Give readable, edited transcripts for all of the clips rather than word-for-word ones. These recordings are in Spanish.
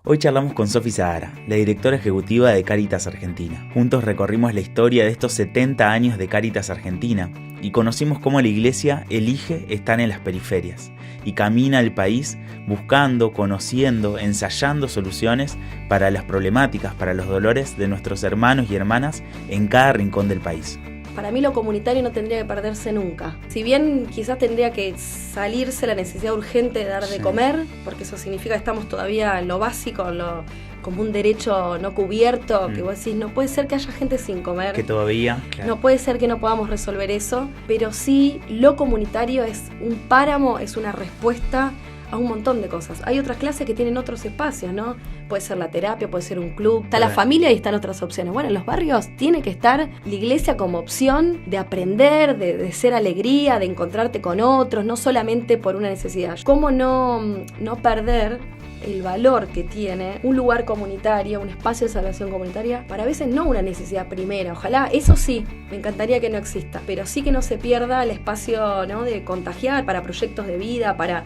Hoy charlamos con Sofi Zahara, la directora ejecutiva de Cáritas Argentina. Juntos recorrimos la historia de estos 70 años de Cáritas Argentina y conocimos cómo la iglesia elige estar en las periferias y camina el país buscando, conociendo, ensayando soluciones para las problemáticas, para los dolores de nuestros hermanos y hermanas en cada rincón del país. Para mí lo comunitario no tendría que perderse nunca. Si bien quizás tendría que salirse la necesidad urgente de dar de comer, porque eso significa que estamos todavía en lo básico, como un derecho no cubierto, que vos decís, no puede ser que haya gente sin comer. Que todavía, claro. No puede ser que no podamos resolver eso, pero sí lo comunitario es un páramo, es una respuesta a un montón de cosas. Hay otras clases que tienen otros espacios, ¿no? Puede ser la terapia, puede ser un club, está la familia y están otras opciones. Bueno, en los barrios tiene que estar la iglesia como opción de aprender, de ser alegría, de encontrarte con otros, no solamente por una necesidad. ¿Cómo no perder el valor que tiene un lugar comunitario, un espacio de salvación comunitaria, para a veces no una necesidad primera? Ojalá, eso sí, me encantaría que no exista, pero sí que no se pierda el espacio, ¿no?, de contagiar para proyectos de vida, para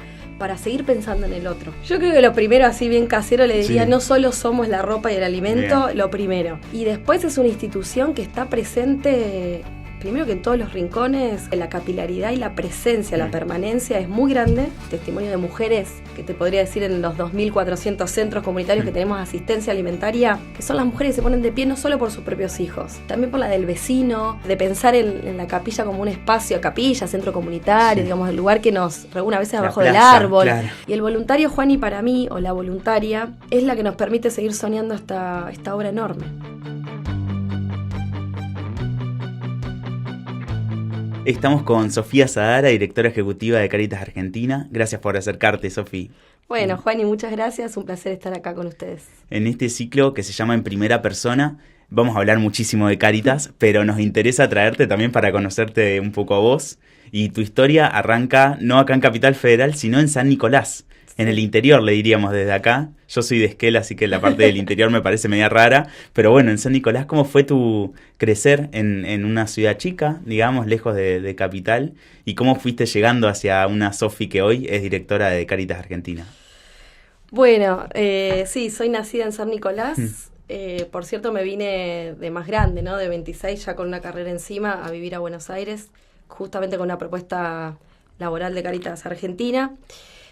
seguir pensando en el otro. Yo creo que lo primero, así bien casero, le diría, no solo somos la ropa y el alimento, bien, lo primero. Y después es una institución que está presente, primero que en todos los rincones, la capilaridad y la presencia, la permanencia es muy grande. Testimonio de mujeres, que te podría decir en los 2.400 centros comunitarios que tenemos asistencia alimentaria, que son las mujeres que se ponen de pie no solo por sus propios hijos, también por la del vecino, de pensar en la capilla como un espacio, capilla, centro comunitario, digamos, el lugar que nos reúne a veces abajo del árbol. Claro. Y el voluntario, Juani, para mí, o la voluntaria, es la que nos permite seguir soñando esta obra enorme. Estamos con Sofía Zahara, directora ejecutiva de Cáritas Argentina. Gracias por acercarte, Sofi. Bueno, Juani, muchas gracias. Un placer estar acá con ustedes. En este ciclo que se llama En Primera Persona, vamos a hablar muchísimo de Cáritas, pero nos interesa traerte también para conocerte un poco a vos. Y tu historia arranca no acá en Capital Federal, sino en San Nicolás. En el interior, le diríamos desde acá. Yo soy de Esquel, así que la parte del interior me parece media rara. Pero bueno, en San Nicolás, ¿cómo fue tu crecer en una ciudad chica, digamos, lejos de Capital? ¿Y cómo fuiste llegando hacia una Sofi que hoy es directora de Cáritas Argentina? Bueno, sí, soy nacida en San Nicolás. Por cierto, me vine de más grande, ¿no? De 26, ya con una carrera encima, a vivir a Buenos Aires, justamente con una propuesta laboral de Cáritas Argentina.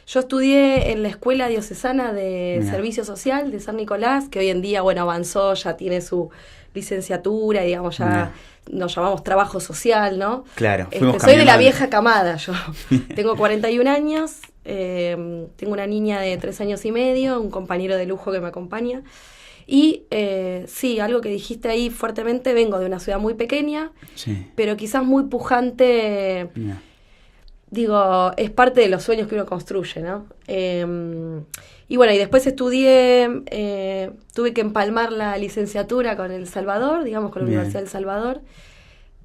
Yo estudié en la Escuela Diocesana de Servicio Social de San Nicolás, que hoy en día, bueno, avanzó, ya tiene su licenciatura, digamos, ya nos llamamos trabajo social, ¿no? Claro, soy de la vieja camada, yo tengo 41 años, tengo una niña de 3 años y medio, un compañero de lujo que me acompaña. Y sí, algo que dijiste ahí fuertemente, vengo de una ciudad muy pequeña, pero quizás muy pujante. Digo, es parte de los sueños que uno construye, ¿no? Y bueno, y después estudié, tuve que empalmar la licenciatura con El Salvador, digamos, con la Universidad del Salvador.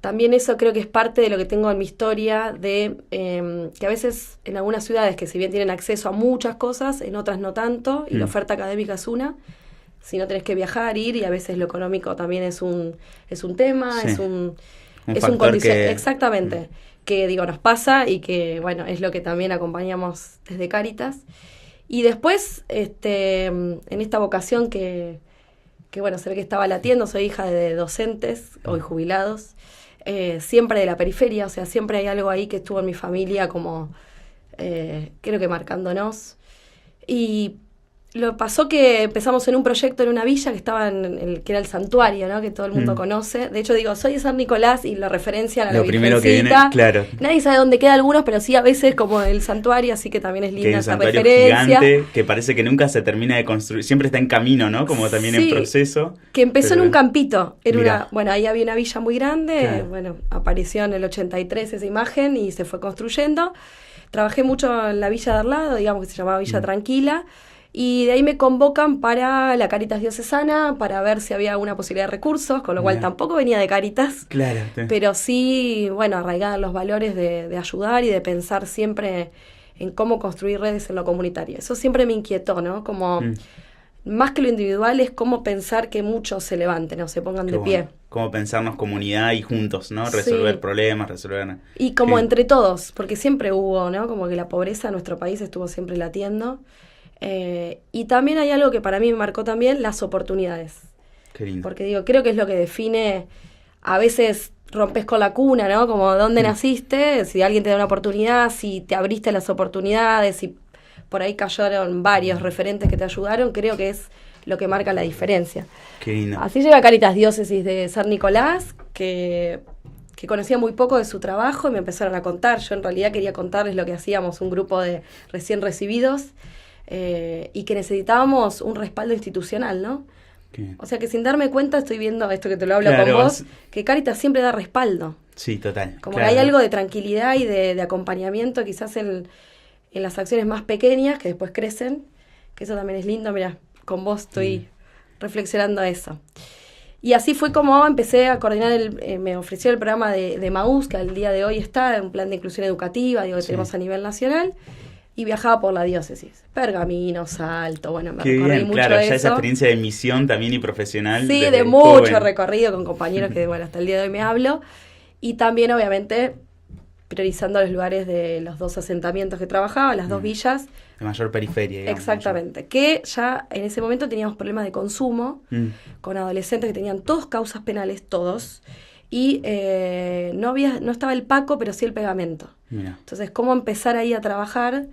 También eso creo que es parte de lo que tengo en mi historia, de que a veces en algunas ciudades, que si bien tienen acceso a muchas cosas, en otras no tanto, y la oferta académica es una. Si no tenés que viajar, ir, y a veces lo económico también es un tema, es un condición. Exactamente. Que digo, nos pasa y que, bueno, es lo que también acompañamos desde Cáritas. Y después, en esta vocación que bueno, se ve que estaba latiendo, soy hija de docentes, hoy jubilados, siempre de la periferia, o sea, siempre hay algo ahí que estuvo en mi familia como, creo que marcándonos. Y lo pasó que empezamos en un proyecto en una villa que estaba que era el santuario, ¿no? Que todo el mundo conoce. De hecho, digo, soy de San Nicolás y lo referencian a la Virgencita. Lo primero que viene, claro. Nadie sabe dónde queda algunos, pero sí a veces como el santuario, así que también es linda esa referencia. Que es un santuario gigante que parece que nunca se termina de construir. Siempre está en camino, ¿no? Como también en proceso. Que empezó en un campito. Bueno, ahí había una villa muy grande. Claro. Bueno, apareció en el 83 esa imagen y se fue construyendo. Trabajé mucho en la villa de al lado, digamos que se llamaba Villa Tranquila. Y de ahí me convocan para la Cáritas Diocesana, para ver si había alguna posibilidad de recursos, con lo cual tampoco venía de Cáritas. Claro. Pero sí, bueno, arraigada en los valores de ayudar y de pensar siempre en cómo construir redes en lo comunitario. Eso siempre me inquietó, ¿no? Como, más que lo individual, es cómo pensar que muchos se levanten o se pongan de pie. Bueno. Cómo pensarnos comunidad y juntos, ¿no? Resolver problemas, resolver... Y como entre todos, porque siempre hubo, ¿no? Como que la pobreza en nuestro país estuvo siempre latiendo. Y también hay algo que para mí me marcó también, las oportunidades. Qué lindo. Porque digo, creo que es lo que define, a veces rompes con la cuna, ¿no? Como dónde naciste, si alguien te da una oportunidad, si te abriste las oportunidades, si por ahí cayeron varios referentes que te ayudaron, creo que es lo que marca la diferencia. Qué lindo. Así llega Cáritas Diócesis de San Nicolás, que conocía muy poco de su trabajo y me empezaron a contar. Yo en realidad quería contarles lo que hacíamos, un grupo de recién recibidos, y que necesitábamos un respaldo institucional, ¿no? ¿Qué? O sea que sin darme cuenta estoy viendo esto que te lo hablo Claro, con vos, que Cáritas siempre da respaldo. Sí, total. Como claro. que hay algo de tranquilidad y de acompañamiento quizás en las acciones más pequeñas que después crecen, que eso también es lindo. Mira, con vos estoy reflexionando eso. Y así fue como empecé a coordinar, me ofreció el programa de MAUS, que al día de hoy está, un plan de inclusión educativa, digo, que tenemos a nivel nacional, y viajaba por la diócesis. Pergamino, Salto, bueno, me Qué recorrí bien, mucho claro, de ya eso. esa experiencia de misión también y profesional. Sí, desde de mucho joven. recorrido con compañeros que, bueno, hasta el día de hoy me hablo. Y también, obviamente, priorizando los lugares de los 2 asentamientos que trabajaba, las 2 villas. De mayor periferia, digamos. Exactamente. Que ya en ese momento teníamos problemas de consumo con adolescentes que tenían todos causas penales, todos. Y no estaba el PACO, pero sí el pegamento. Mira. Entonces, ¿cómo empezar ahí a trabajar?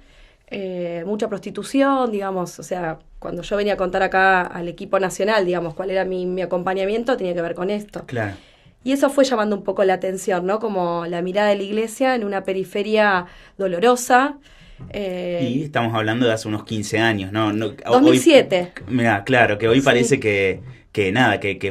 Mucha prostitución, digamos, o sea, cuando yo venía a contar acá al equipo nacional, digamos, cuál era mi acompañamiento, tenía que ver con esto. Claro. Y eso fue llamando un poco la atención, ¿no? Como la mirada de la iglesia en una periferia dolorosa. Y estamos hablando de hace unos 15 años, ¿no? 2007. Mira, claro, que hoy Sí. parece que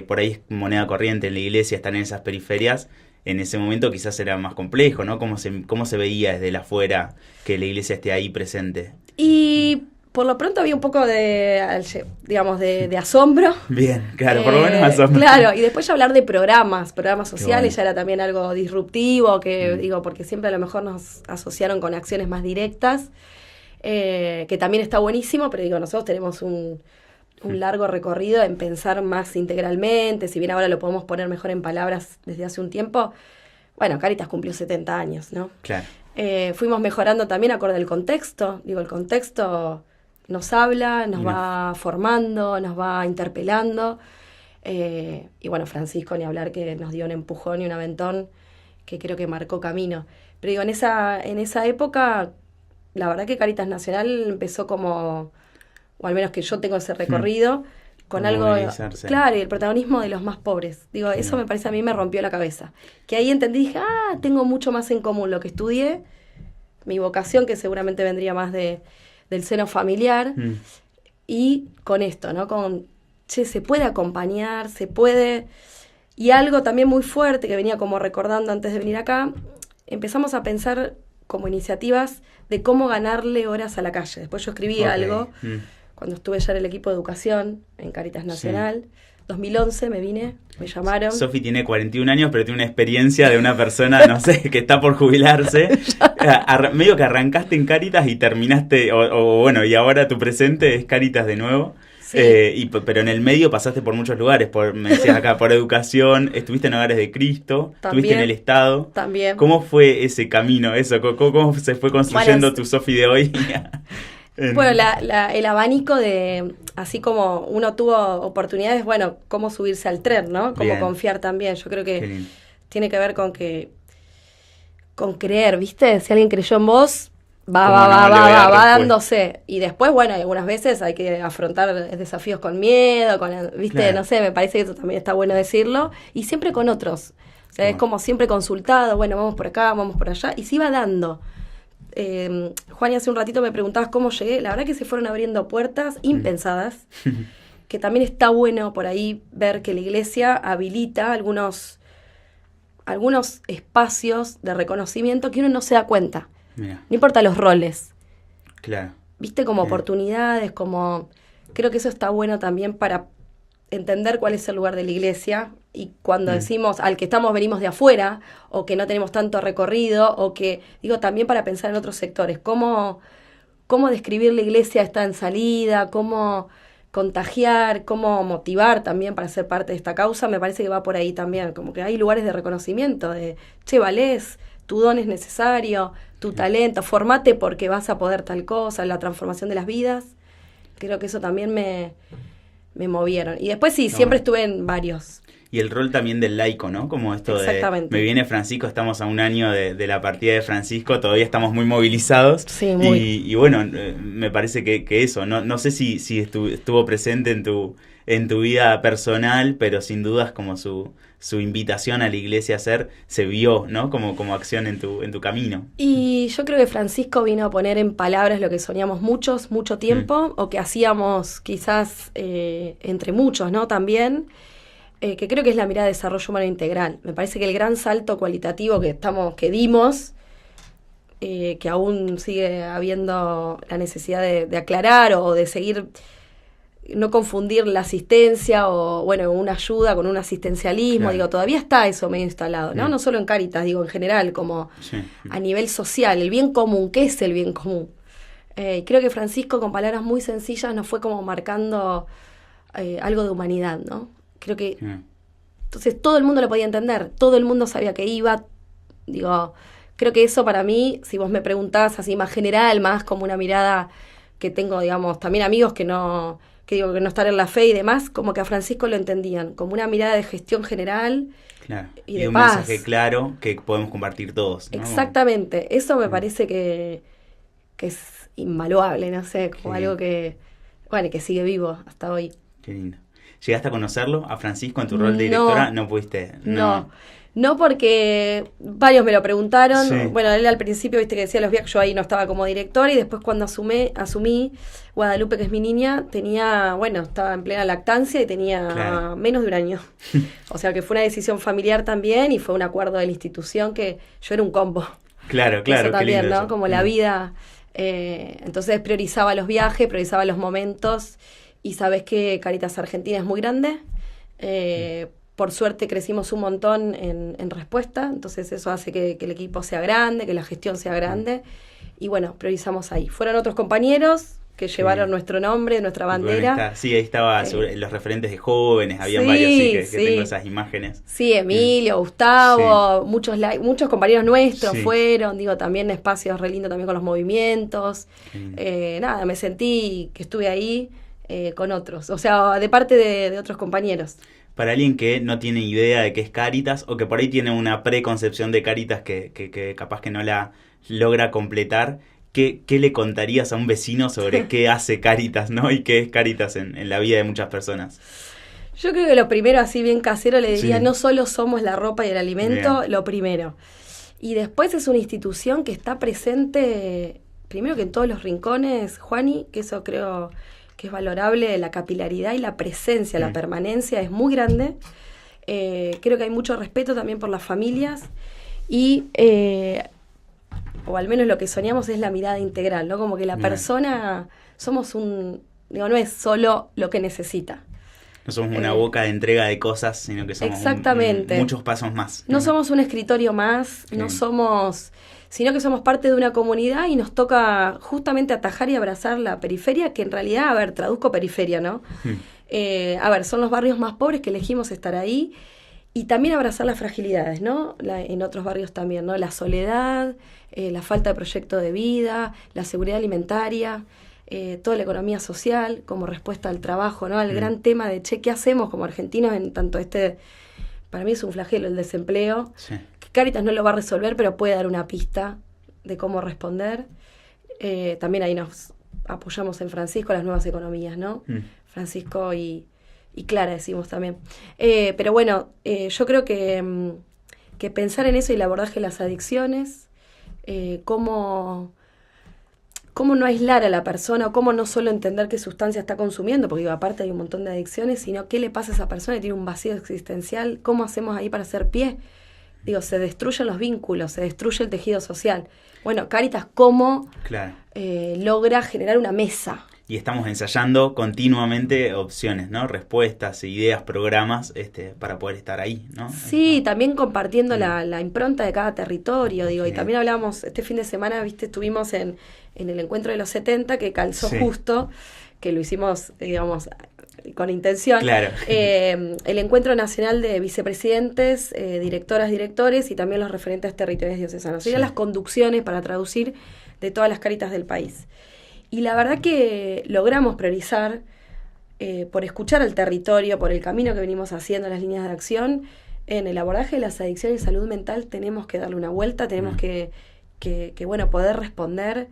por ahí es moneda corriente en la iglesia, están en esas periferias. En ese momento quizás era más complejo, ¿no? ¿Cómo se veía desde el afuera que la iglesia esté ahí presente? Y por lo pronto había un poco digamos, de asombro. Bien, claro, por lo menos asombro. Claro, y después ya hablar de programas sociales, bueno. ya era también algo disruptivo, que digo, porque siempre a lo mejor nos asociaron con acciones más directas, que también está buenísimo, pero digo, nosotros tenemos un largo recorrido en pensar más integralmente, si bien ahora lo podemos poner mejor en palabras desde hace un tiempo. Bueno, Cáritas cumplió 70 años, ¿no? Claro. Fuimos mejorando también acorde al contexto. Digo, el contexto nos habla, nos va formando, nos va interpelando. Y bueno, Francisco, ni hablar, que nos dio un empujón y un aventón que creo que marcó camino. Pero digo, en esa época, la verdad que Cáritas Nacional empezó como, o al menos que yo tengo ese recorrido, con algo, Movilizarse. claro, y el protagonismo de los más pobres. Digo, eso me parece, a mí me rompió la cabeza. Que ahí entendí, dije, tengo mucho más en común lo que estudié, mi vocación, que seguramente vendría más del seno familiar, y con esto, ¿no? Con, se puede acompañar, se puede. Y algo también muy fuerte que venía como recordando antes de venir acá, empezamos a pensar como iniciativas de cómo ganarle horas a la calle. Después yo escribí algo, cuando estuve ya en el equipo de educación en Cáritas Nacional, 2011 me vine, me llamaron. Sofi tiene 41 años, pero tiene una experiencia de una persona, no sé, que está por jubilarse. Medio que arrancaste en Cáritas y terminaste, o bueno, y ahora tu presente es Cáritas de nuevo. Sí. Pero en el medio pasaste por muchos lugares, me decías acá, por educación, estuviste en Hogares de Cristo, También, estuviste en el Estado. También. ¿Cómo fue ese camino, eso? ¿Cómo se fue construyendo tu Sofi de hoy? Bueno, el abanico de, así como uno tuvo oportunidades, bueno, cómo subirse al tren, ¿no? Cómo Bien. confiar también. Yo creo que tiene que ver con creer, ¿viste? Si alguien creyó en vos, va dándose. Y después, bueno, algunas veces hay que afrontar desafíos con miedo, ¿viste? Claro. No sé, me parece que eso también está bueno decirlo. Y siempre con otros. O sea, es como siempre consultado, bueno, vamos por acá, vamos por allá. Y se iba dando. Juan, y hace un ratito me preguntabas cómo llegué. La verdad que se fueron abriendo puertas impensadas, que también está bueno por ahí ver que la iglesia habilita algunos espacios de reconocimiento que uno no se da cuenta. Mira. No importa los roles. Claro. Viste, como oportunidades, como... Creo que eso está bueno también para entender cuál es el lugar de la iglesia, y cuando decimos al que venimos de afuera, o que no tenemos tanto recorrido, o que, digo, también para pensar en otros sectores, cómo describir la iglesia está en salida, cómo contagiar, cómo motivar también para ser parte de esta causa, me parece que va por ahí también, como que hay lugares de reconocimiento, de, valés, tu don es necesario, tu talento, formate porque vas a poder tal cosa, la transformación de las vidas. Creo que eso también me movieron. Y después sí, siempre estuve en varios. Y el rol también del laico, ¿no? Como esto de, me viene Francisco, estamos a un año de la partida de Francisco, todavía estamos muy movilizados. Sí, muy. Y bueno, me parece que eso, no sé si estuvo presente en tu vida personal, pero sin dudas como su invitación a la iglesia a ser, se vio, ¿no? Como acción en tu camino. Y yo creo que Francisco vino a poner en palabras lo que soñamos mucho tiempo, o que hacíamos quizás entre muchos, ¿no? También. Que creo que es la mirada de desarrollo humano integral. Me parece que el gran salto cualitativo que dimos, que aún sigue habiendo la necesidad de aclarar o de seguir, no confundir la asistencia o, bueno, una ayuda con un asistencialismo. Claro. Digo, todavía está eso medio instalado, ¿no? No solo en Cáritas, digo, en general, como a nivel social. El bien común, ¿qué es el bien común? Creo que Francisco, con palabras muy sencillas, nos fue como marcando algo de humanidad, ¿no? Creo que entonces todo el mundo lo podía entender, todo el mundo sabía que iba, digo, creo que eso para mí, si vos me preguntás así más general, más como una mirada que tengo, digamos, también amigos que no están en la fe y demás, como que a Francisco lo entendían, como una mirada de gestión general, claro, y de un paz. Mensaje claro que podemos compartir todos, ¿no? Exactamente, eso me parece que es invaluable, no sé, como algo que, bueno, que sigue vivo hasta hoy. Qué lindo. ¿Llegaste a conocerlo, a Francisco, en tu rol de directora? No pudiste. No, porque varios me lo preguntaron. Sí. Bueno, él al principio, viste que decía los viajes, yo ahí no estaba como directora, y después cuando asumí, Guadalupe, que es mi niña, estaba en plena lactancia y tenía menos de un año. O sea que fue una decisión familiar también y fue un acuerdo de la institución que yo era un combo. Claro. Eso también, ¿no? Eso. Como la vida. Entonces priorizaba los viajes, priorizaba los momentos. Y sabés que Cáritas Argentina es muy grande. Por suerte crecimos un montón en respuesta. Entonces eso hace que el equipo sea grande, que la gestión sea grande. Y bueno, priorizamos ahí. Fueron otros compañeros que llevaron nuestro nombre, nuestra bandera. Bueno, ahí estaba los referentes de jóvenes. Habían varios, que tengo esas imágenes. Sí, Emilio, Gustavo, muchos compañeros nuestros fueron. Digo, también espacios re lindos también con los movimientos. Me sentí que estuve ahí. Con otros, o sea, de parte de otros compañeros. Para alguien que no tiene idea de qué es Cáritas, o que por ahí tiene una preconcepción de Cáritas que capaz que no la logra completar, ¿qué le contarías a un vecino sobre qué hace Cáritas, ¿no? Y qué es Cáritas en la vida de muchas personas? Yo creo que lo primero, así bien casero, le diría, no solo somos la ropa y el alimento, lo primero. Y después es una institución que está presente, primero que en todos los rincones, Juani, que eso creo que es valorable, la capilaridad y la presencia, la permanencia es muy grande. Creo que hay mucho respeto también por las familias y, o al menos lo que soñamos es la mirada integral, ¿no? Como que la persona, somos no es solo lo que necesita. No somos una boca de entrega de cosas, sino que somos muchos pasos más. No somos un escritorio más, sino que somos parte de una comunidad y nos toca justamente atajar y abrazar la periferia, que en realidad, traduzco periferia, ¿no? Son los barrios más pobres que elegimos estar ahí, y también abrazar las fragilidades, ¿no? En otros barrios también, ¿no? La soledad, la falta de proyecto de vida, la seguridad alimentaria, toda la economía social como respuesta al trabajo, ¿no? Al gran tema de, ¿qué hacemos como argentinos en tanto para mí es un flagelo el desempleo? Sí. Cáritas no lo va a resolver, pero puede dar una pista de cómo responder. También ahí nos apoyamos en Francisco, las nuevas economías, ¿no? Francisco y Clara decimos también. Pero bueno, yo creo que pensar en eso y el abordaje de las adicciones, cómo no aislar a la persona, o cómo no solo entender qué sustancia está consumiendo, porque aparte hay un montón de adicciones, sino qué le pasa a esa persona que tiene un vacío existencial, cómo hacemos ahí para hacer pie. Digo, se destruyen los vínculos, se destruye el tejido social. Bueno, Cáritas, ¿cómo logra generar una mesa? Y estamos ensayando continuamente opciones, ¿no? Respuestas, ideas, programas, para poder estar ahí, ¿no? Sí, también compartiendo la impronta de cada territorio, digo. Y también hablábamos, este fin de semana, estuvimos en el encuentro de los 70, que calzó justo, que lo hicimos, digamos, con intención. Claro. El Encuentro Nacional de Vicepresidentes, Directoras, Directores y también los referentes territoriales diocesanos. Eran las conducciones, para traducir, de todas las Cáritas del país. Y la verdad que logramos priorizar por escuchar al territorio, por el camino que venimos haciendo en las líneas de acción. En el abordaje de las adicciones y salud mental tenemos que darle una vuelta, tenemos que bueno, poder responder.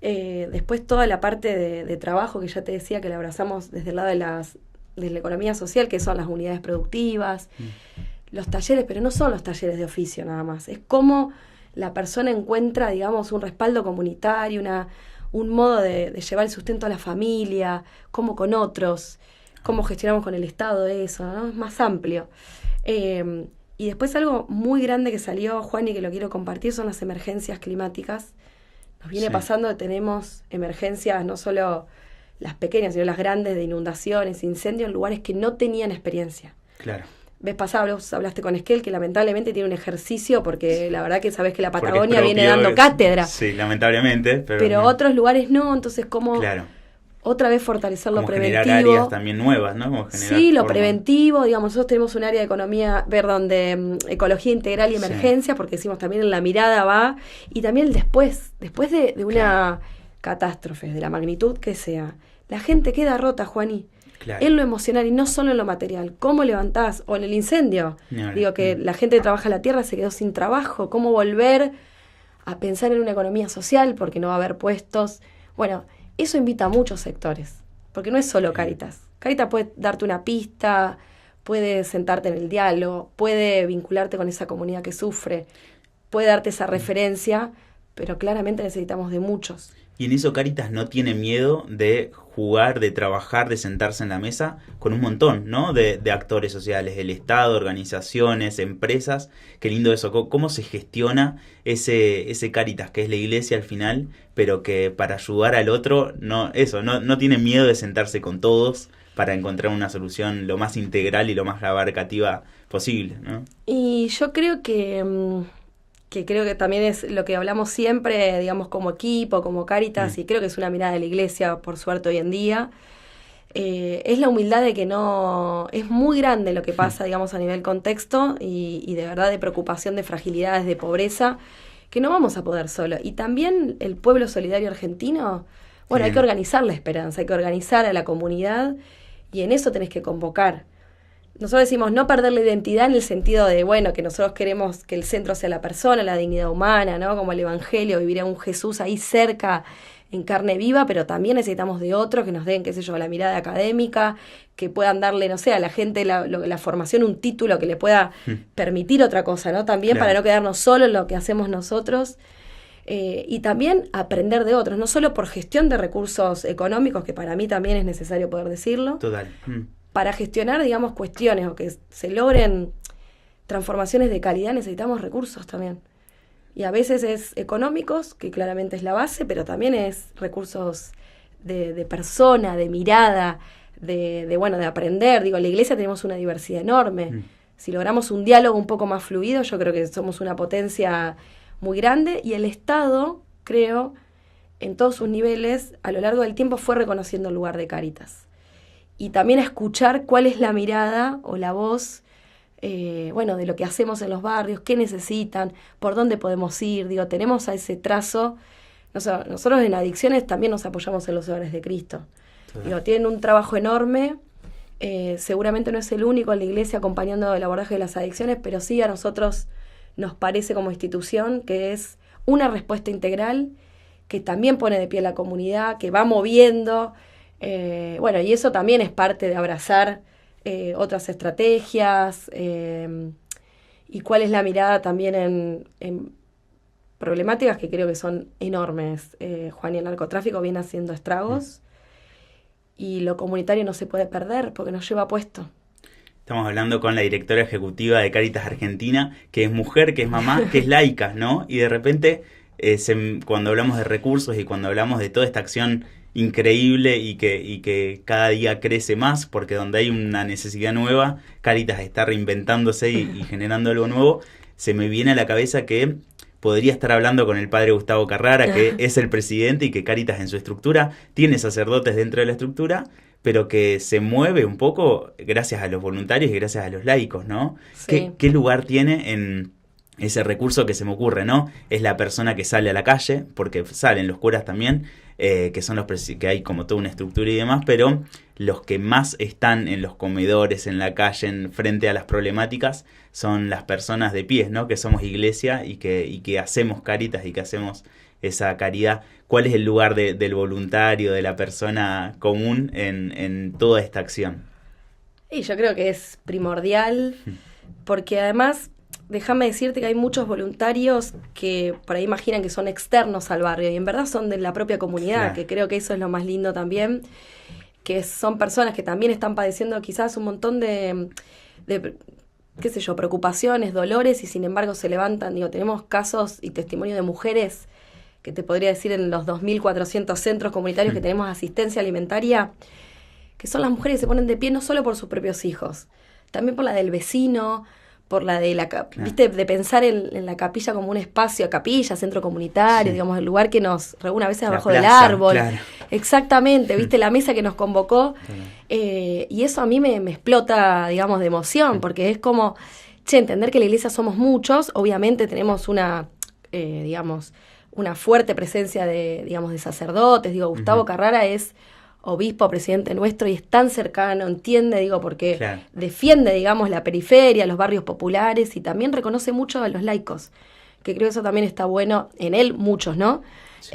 Después toda la parte de trabajo que ya te decía que la abrazamos desde el lado de la economía social, que son las unidades productivas, los talleres, pero no son los talleres de oficio nada más, es cómo la persona encuentra, digamos, un respaldo comunitario, un modo de llevar el sustento a la familia, cómo con otros, cómo gestionamos con el Estado eso, ¿no? Es más amplio. Y después algo muy grande que salió, Juan, y que lo quiero compartir, son las emergencias climáticas. Nos viene pasando que tenemos emergencias, no solo las pequeñas, sino las grandes, de inundaciones, incendios, en lugares que no tenían experiencia. Claro. Vez pasada hablaste con Esquel, que lamentablemente tiene un ejercicio, porque la verdad que sabés que la Patagonia viene dando cátedra. Sí, lamentablemente. Pero otros lugares no, entonces cómo otra vez fortalecer lo preventivo. Generar áreas también nuevas, ¿no? Como sí, lo preventivo, digamos, nosotros tenemos un área de ecología integral y emergencia, porque decimos también en la mirada va, y también el después de una catástrofe, de la magnitud que sea. La gente queda rota, Juaní. Claro. En lo emocional y no solo en lo material. ¿Cómo levantás? O en el incendio. Digo que la gente que trabaja la tierra se quedó sin trabajo. ¿Cómo volver a pensar en una economía social? Porque no va a haber puestos. Bueno, eso invita a muchos sectores. Porque no es solo Cáritas. Cáritas puede darte una pista, puede sentarte en el diálogo, puede vincularte con esa comunidad que sufre, puede darte esa referencia, pero claramente necesitamos de muchos. Y en eso Cáritas no tiene miedo de jugar, de trabajar, de sentarse en la mesa con un montón, ¿no? De actores sociales, el Estado, organizaciones, empresas. Qué lindo eso. ¿Cómo se gestiona ese Cáritas que es la iglesia al final, pero que para ayudar al otro no tiene miedo de sentarse con todos para encontrar una solución lo más integral y lo más abarcativa posible, ¿no? Y yo creo que creo que también es lo que hablamos siempre, digamos, como equipo, como Cáritas, y creo que es una mirada de la iglesia, por suerte, hoy en día, es la humildad de que no... Es muy grande lo que pasa, digamos, a nivel contexto y de verdad de preocupación, de fragilidades, de pobreza, que no vamos a poder solo. Y también el pueblo solidario argentino, bueno, hay que organizar la esperanza, hay que organizar a la comunidad y en eso tenés que convocar. Nosotros decimos no perder la identidad en el sentido de, bueno, que nosotros queremos que el centro sea la persona, la dignidad humana, ¿no? Como el Evangelio, vivir a un Jesús ahí cerca, en carne viva, pero también necesitamos de otros que nos den, qué sé yo, la mirada académica, que puedan darle, no sé, a la gente la formación, un título que le pueda permitir otra cosa, ¿no? También para no quedarnos solo en lo que hacemos nosotros. Y también aprender de otros, no solo por gestión de recursos económicos, que para mí también es necesario poder decirlo. Total. Para gestionar, digamos, cuestiones o que se logren transformaciones de calidad necesitamos recursos también. Y a veces es económicos, que claramente es la base, pero también es recursos de persona, de mirada, de aprender. Digo, en la iglesia tenemos una diversidad enorme. Si logramos un diálogo un poco más fluido, yo creo que somos una potencia muy grande. Y el Estado, creo, en todos sus niveles, a lo largo del tiempo fue reconociendo el lugar de Cáritas. Y también a escuchar cuál es la mirada o la voz, de lo que hacemos en los barrios, qué necesitan, por dónde podemos ir. Digo, tenemos a ese trazo. Nosotros en Adicciones también nos apoyamos en los Hogares de Cristo. Digo, tienen un trabajo enorme. Seguramente no es el único en la iglesia acompañando el abordaje de las adicciones, pero sí a nosotros nos parece como institución que es una respuesta integral, que también pone de pie a la comunidad, que va moviendo. Y eso también es parte de abrazar otras estrategias y cuál es la mirada también en problemáticas que creo que son enormes. Juan, y el narcotráfico viene haciendo estragos y lo comunitario no se puede perder porque nos lleva puesto. Estamos hablando con la directora ejecutiva de Cáritas Argentina, que es mujer, que es mamá, que es laica, ¿no? Y de repente, cuando hablamos de recursos y cuando hablamos de toda esta acción increíble y que cada día crece más, porque donde hay una necesidad nueva, Cáritas está reinventándose y generando algo nuevo, se me viene a la cabeza que podría estar hablando con el padre Gustavo Carrara, que es el presidente y que Cáritas en su estructura tiene sacerdotes dentro de la estructura, pero que se mueve un poco gracias a los voluntarios y gracias a los laicos, ¿no? Sí. ¿Qué lugar tiene ese recurso que se me ocurre, ¿no? Es la persona que sale a la calle, porque salen los curas también, que son los que hay como toda una estructura y demás, pero los que más están en los comedores, en la calle, frente a las problemáticas, son las personas de pies, ¿no? Que somos iglesia y que hacemos Cáritas y que hacemos esa caridad. ¿Cuál es el lugar del voluntario, de la persona común en toda esta acción? Y yo creo que es primordial, porque además, déjame decirte que hay muchos voluntarios que por ahí imaginan que son externos al barrio, y en verdad son de la propia comunidad, claro. Que creo que eso es lo más lindo también, que son personas que también están padeciendo quizás un montón de qué sé yo, preocupaciones, dolores, y sin embargo se levantan. Digo, tenemos casos y testimonios de mujeres, que te podría decir en los 2.400 centros comunitarios que tenemos asistencia alimentaria, que son las mujeres que se ponen de pie no solo por sus propios hijos, también por la del vecino, por la de ¿viste? De pensar en la capilla como un espacio, capilla, centro comunitario, digamos, el lugar que nos reúne a veces abajo del árbol. Claro. Exactamente, ¿viste? La mesa que nos convocó. Y eso a mí me explota, digamos, de emoción, porque es como, entender que la iglesia somos muchos, obviamente tenemos una, digamos, una fuerte presencia de sacerdotes. Digo, Gustavo Carrara es obispo, presidente nuestro, y es tan cercano, entiende, porque defiende, digamos, la periferia, los barrios populares, y también reconoce mucho a los laicos, que creo que eso también está bueno en él, muchos, ¿no? Sí.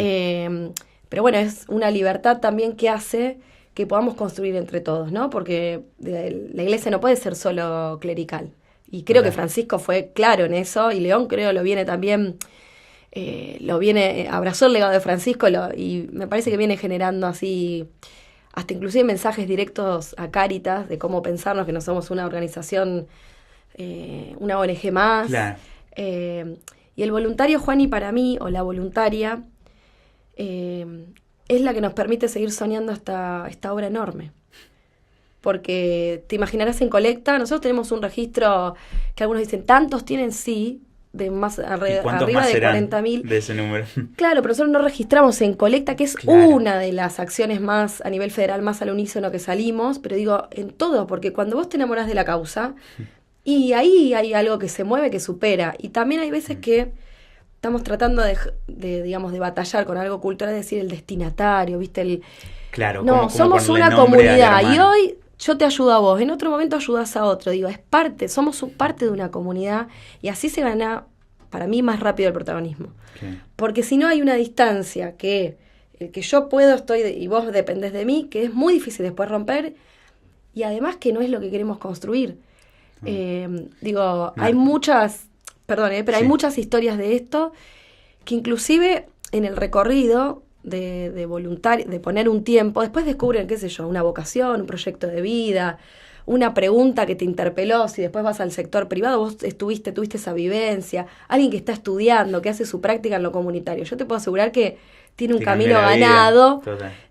Pero bueno, es una libertad también que hace que podamos construir entre todos, ¿no? Porque la iglesia no puede ser solo clerical, y creo que Francisco fue claro en eso, y León creo lo viene también... abrazó el legado de Francisco y me parece que viene generando así, hasta inclusive mensajes directos a Cáritas de cómo pensarnos que no somos una organización, una ONG más. Claro. Y el voluntario, Juani, para mí, o la voluntaria, es la que nos permite seguir soñando esta obra enorme. Porque te imaginarás en Colecta, nosotros tenemos un registro que algunos dicen, ¿tantos tienen? Sí, de más arriba más de 40.000 de ese número. Claro, pero nosotros no registramos en Colecta, que es una de las acciones más a nivel federal más al unísono que salimos, pero digo, en todo, porque cuando vos te enamorás de la causa, y ahí hay algo que se mueve, que supera, y también hay veces que estamos tratando de batallar con algo cultural, es decir, el destinatario, ¿viste? Claro, no, somos una comunidad, y hoy yo te ayudo a vos, en otro momento ayudas a otro. Digo, somos parte de una comunidad, y así se gana, para mí, más rápido el protagonismo. Okay. Porque si no hay una distancia que el que yo puedo, y vos dependés de mí, que es muy difícil después romper, y además que no es lo que queremos construir. Hay muchas, pero hay muchas historias de esto, que inclusive en el recorrido de voluntario, de poner un tiempo, después descubren, qué sé yo, una vocación, un proyecto de vida, una pregunta que te interpeló, si después vas al sector privado, vos tuviste esa vivencia, alguien que está estudiando, que hace su práctica en lo comunitario. Yo te puedo asegurar que tiene un camino ganado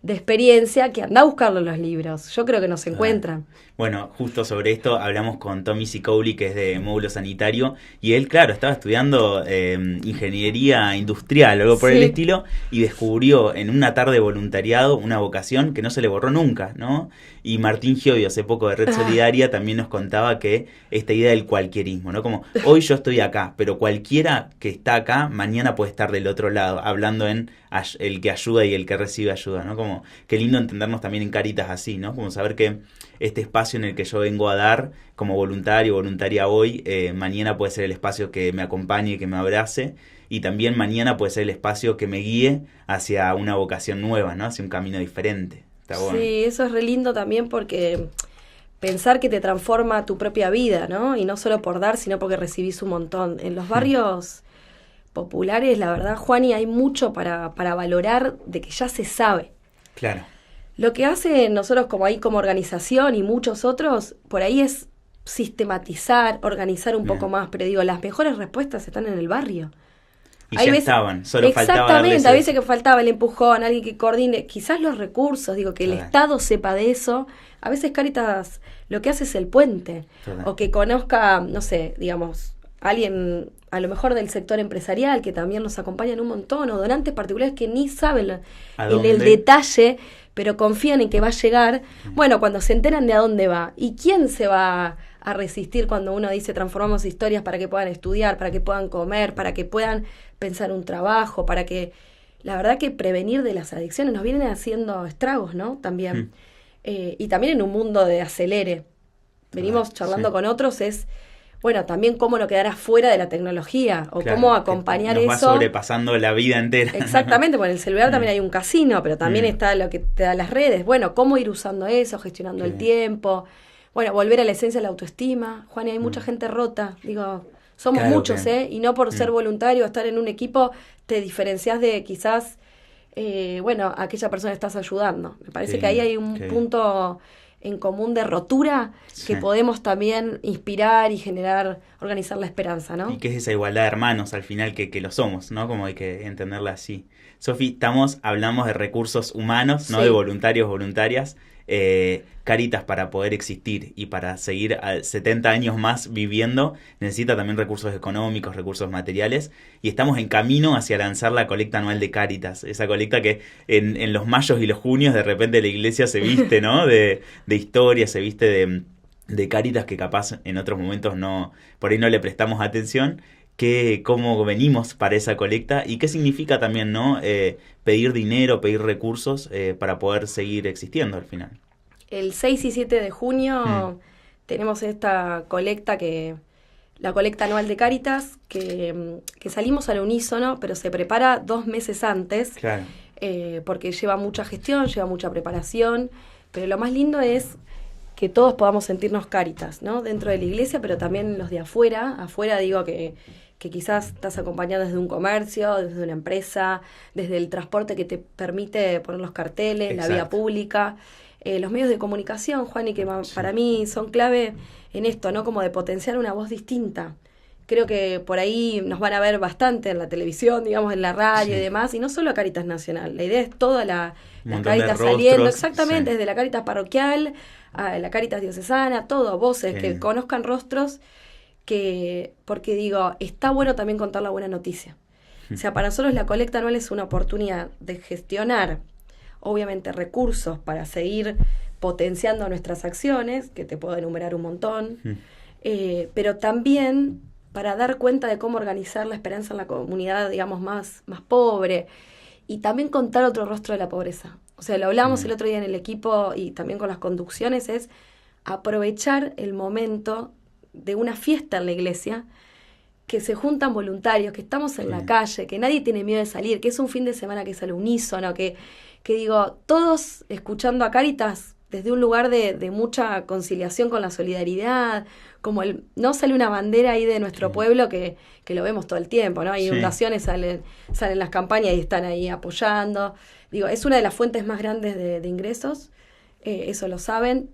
de experiencia, que anda a buscarlo en los libros. Yo creo que nos encuentran. Bueno, justo sobre esto hablamos con Tommy Sicoli, que es de módulo sanitario, y él, claro, estaba estudiando ingeniería industrial o algo por el estilo, y descubrió en una tarde de voluntariado una vocación que no se le borró nunca, ¿no? Y Martín Giovio, hace poco de Red Solidaria, también nos contaba que esta idea del cualquierismo, ¿no? Como, hoy yo estoy acá, pero cualquiera que está acá, mañana puede estar del otro lado, hablando en el que ayuda y el que recibe ayuda, ¿no? Como, qué lindo entendernos también en Cáritas así, ¿no? Como saber que este espacio en el que yo vengo a dar como voluntaria hoy, mañana puede ser el espacio que me acompañe, que me abrace, y también mañana puede ser el espacio que me guíe hacia una vocación nueva, ¿no? Hacia un camino diferente. Está bueno. Sí, eso es re lindo también, porque pensar que te transforma tu propia vida, ¿no? Y no solo por dar, sino porque recibís un montón. En los barrios populares, la verdad, Juani, hay mucho para valorar de que ya se sabe. Claro. Lo que hace nosotros como organización y muchos otros, por ahí es sistematizar, organizar un poco más, pero digo, las mejores respuestas están en el barrio. Y ya estaban, solo faltaba exactamente, a veces que faltaba el empujón, alguien que coordine, quizás los recursos, digo, que el Estado sepa de eso. A veces Cáritas lo que hace es el puente, o que conozca, no sé, digamos, alguien a lo mejor del sector empresarial que también nos acompañan un montón, o donantes particulares que ni saben el detalle, pero confían en que va a llegar. Bueno, cuando se enteran de a dónde va y quién se va a resistir cuando uno dice transformamos historias para que puedan estudiar, para que puedan comer, para que puedan pensar un trabajo, para que... La verdad que prevenir de las adicciones nos vienen haciendo estragos, ¿no? También. Y también en un mundo de acelere. Venimos charlando con otros, es... Bueno, también cómo no quedar afuera de la tecnología o cómo acompañar eso. Nos va sobrepasando la vida entera. Exactamente, porque en el celular también hay un casino, pero también está lo que te da las redes. Bueno, cómo ir usando eso, gestionando el tiempo. Bueno, volver a la esencia de la autoestima. Juan, y hay mucha gente rota. Digo, somos muchos, y no por ser voluntario o estar en un equipo te diferencias de quizás, a aquella persona que estás ayudando. Me parece que ahí hay un punto en común de rotura que podemos también inspirar y generar, organizar la esperanza, ¿no? Y que es esa igualdad de hermanos al final que lo somos, ¿no? Como hay que entenderla así. Sofi, hablamos de recursos humanos, ¿no? De voluntarios, voluntarias. Cáritas, para poder existir y para seguir 70 años más viviendo, necesita también recursos económicos, recursos materiales, y estamos en camino hacia lanzar la colecta anual de Cáritas, esa colecta que en los mayos y los junios de repente la iglesia se viste, ¿no? de historia, se viste de Cáritas que capaz en otros momentos por ahí no le prestamos atención. Cómo venimos para esa colecta y qué significa también, ¿no? Pedir dinero, pedir recursos para poder seguir existiendo al final. El 6 y 7 de junio tenemos esta colecta la colecta anual de Cáritas, que salimos al unísono, pero se prepara 2 meses antes, porque lleva mucha gestión, lleva mucha preparación, pero lo más lindo es que todos podamos sentirnos Cáritas, ¿no? Dentro de la iglesia, pero también los de afuera. Afuera digo que quizás estás acompañado desde un comercio, desde una empresa, desde el transporte que te permite poner los carteles, la vía pública, los medios de comunicación, Juan, y que para mí son clave en esto, ¿no? Como de potenciar una voz distinta. Creo que por ahí nos van a ver bastante en la televisión, digamos, en la radio y demás, y no solo a Cáritas Nacional. La idea es toda la Cáritas saliendo, exactamente, desde la Cáritas parroquial a la Cáritas diocesana, todo, voces que conozcan rostros, porque digo, está bueno también contar la buena noticia. O sea, para nosotros la colecta anual es una oportunidad de gestionar, obviamente, recursos para seguir potenciando nuestras acciones, que te puedo enumerar un montón, pero también para dar cuenta de cómo organizar la esperanza en la comunidad, digamos, más pobre, y también contar otro rostro de la pobreza. O sea, lo hablamos el otro día en el equipo y también con las conducciones, es aprovechar el momento de una fiesta en la iglesia, que se juntan voluntarios, que estamos en la calle, que nadie tiene miedo de salir, que es un fin de semana que es al unísono, que digo, todos escuchando a Cáritas desde un lugar de mucha conciliación con la solidaridad, como no sale una bandera ahí de nuestro pueblo que lo vemos todo el tiempo, ¿no? Hay inundaciones, salen las campañas y están ahí apoyando. Digo, es una de las fuentes más grandes de ingresos, eso lo saben,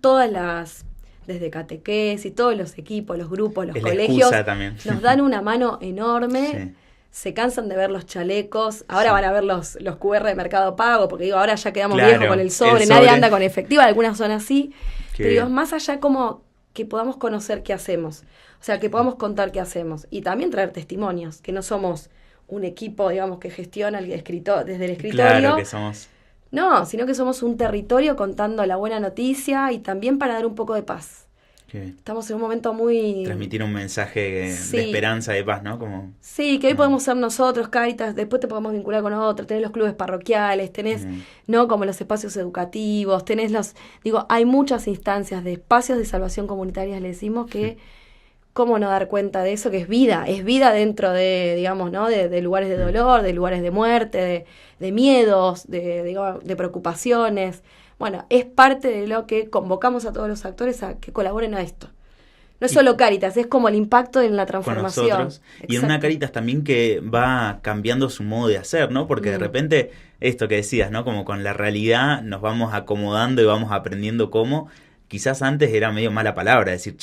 desde catequesis, todos los equipos, los grupos, los colegios, nos dan una mano enorme. Se cansan de ver los chalecos, ahora van a ver los QR de Mercado Pago, porque digo, ahora ya quedamos viejos con el sobre, nadie anda con efectivo, algunas son así, pero digo, más allá como que podamos conocer qué hacemos, o sea, que podamos contar qué hacemos, y también traer testimonios, que no somos un equipo, digamos, que gestiona desde el escritorio, claro que somos. No, sino que somos un territorio contando la buena noticia y también para dar un poco de paz. Estamos en un momento muy... Transmitir un mensaje de esperanza, de paz, ¿no? Sí, que hoy podemos ser nosotros, Cáritas, después te podemos vincular con otros, tenés los clubes parroquiales, tenés, ¿no? Como los espacios educativos, tenés hay muchas instancias de espacios de salvación comunitarias, le decimos que... ¿Cómo no dar cuenta de eso? Que es vida dentro de, digamos, ¿no? De lugares de dolor, de lugares de muerte, de miedos, de preocupaciones. Bueno, es parte de lo que convocamos a todos los actores a que colaboren a esto. No es solo Cáritas, es como el impacto en la transformación. Con nosotros. Y en una Cáritas también que va cambiando su modo de hacer, ¿no? Porque de repente, esto que decías, ¿no? Como con la realidad nos vamos acomodando y vamos aprendiendo cómo. Quizás antes era medio mala palabra decir,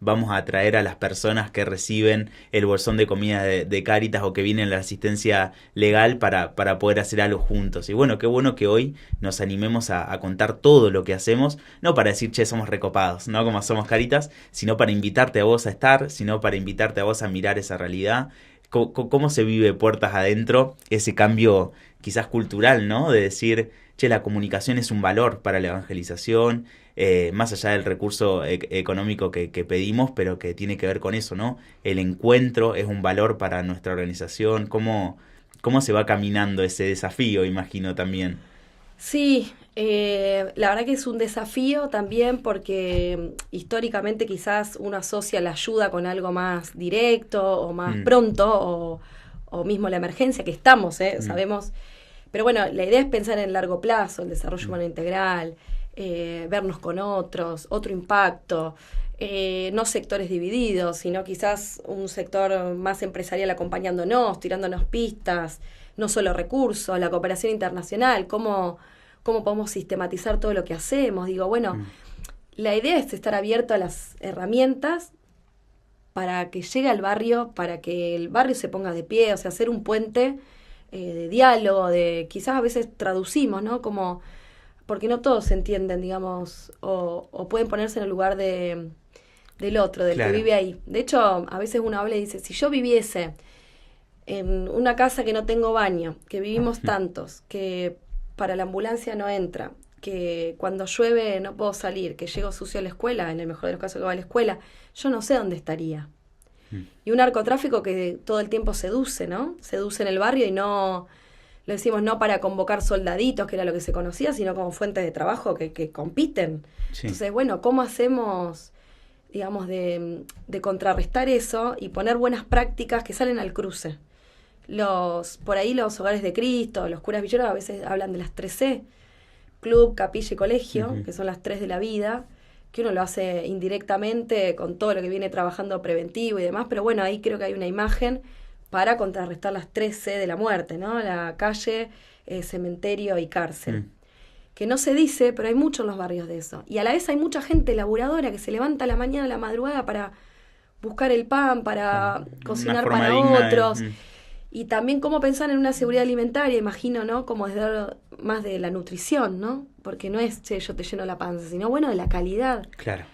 vamos a traer a las personas que reciben el bolsón de comida de Cáritas o que vienen a la asistencia legal para poder hacer algo juntos. Y bueno, qué bueno que hoy nos animemos a contar todo lo que hacemos, no para decir, somos recopados, no como somos Cáritas, sino para invitarte a vos a estar, sino para invitarte a vos a mirar esa realidad. ¿Cómo se vive puertas adentro ese cambio quizás cultural, ¿no? De decir, la comunicación es un valor para la evangelización, más allá del recurso económico que pedimos, pero que tiene que ver con eso, ¿no? El encuentro es un valor para nuestra organización. ¿Cómo se va caminando ese desafío, imagino también? Sí, la verdad que es un desafío también porque históricamente quizás uno asocia la ayuda con algo más directo o más pronto o mismo la emergencia que estamos, sabemos. Pero bueno, la idea es pensar en largo plazo, el desarrollo humano integral, vernos con otros, otro impacto, no sectores divididos, sino quizás un sector más empresarial acompañándonos, tirándonos pistas, no solo recursos, la cooperación internacional, cómo podemos sistematizar todo lo que hacemos. Digo, bueno, la idea es estar abierto a las herramientas para que llegue al barrio, para que el barrio se ponga de pie, o sea, hacer un puente de diálogo, quizás a veces traducimos, ¿no? Como, porque no todos se entienden, digamos, o pueden ponerse en el lugar del otro, del que vive ahí. De hecho, a veces uno habla y dice, si yo viviese en una casa que no tengo baño, que vivimos tantos, que para la ambulancia no entra, que cuando llueve no puedo salir, que llego sucio a la escuela, en el mejor de los casos que va a la escuela, yo no sé dónde estaría. Y un narcotráfico que todo el tiempo seduce, ¿no? Seduce en el barrio y no, lo decimos no para convocar soldaditos, que era lo que se conocía, sino como fuentes de trabajo que compiten. Sí. Entonces, bueno, ¿cómo hacemos, digamos, de contrarrestar eso y poner buenas prácticas que salen al cruce? Por ahí los hogares de Cristo, los curas villeros a veces hablan de las 3C, club, capilla y colegio, que son las 3 de la vida, que uno lo hace indirectamente con todo lo que viene trabajando preventivo y demás, pero bueno, ahí creo que hay una imagen para contrarrestar las 3C de la muerte, ¿no? La calle, cementerio y cárcel. Que no se dice, pero hay mucho en los barrios de eso. Y a la vez hay mucha gente laburadora que se levanta a la mañana, a la madrugada para buscar el pan, para cocinar para otros. Y también cómo pensar en una seguridad alimentaria, imagino, ¿no? Como desde más de la nutrición, ¿no? Porque no es, che, yo te lleno la panza, sino, bueno, de la calidad. Claro.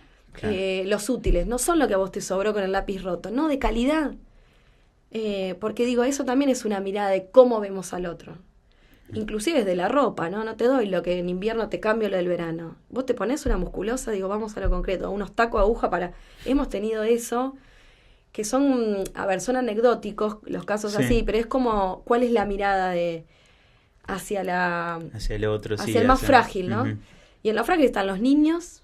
Los útiles, no son lo que a vos te sobró con el lápiz roto, no, de calidad. Porque digo, eso también es una mirada de cómo vemos al otro. Inclusive desde la ropa, ¿no? No te doy lo que en invierno te cambio lo del verano. Vos te ponés una musculosa, digo, vamos a lo concreto, unos tacos aguja para... Hemos tenido eso... que son, son anecdóticos los casos así, pero es como, ¿cuál es la mirada hacia el otro, hacia el más frágil, ¿no? Y en lo frágil están los niños,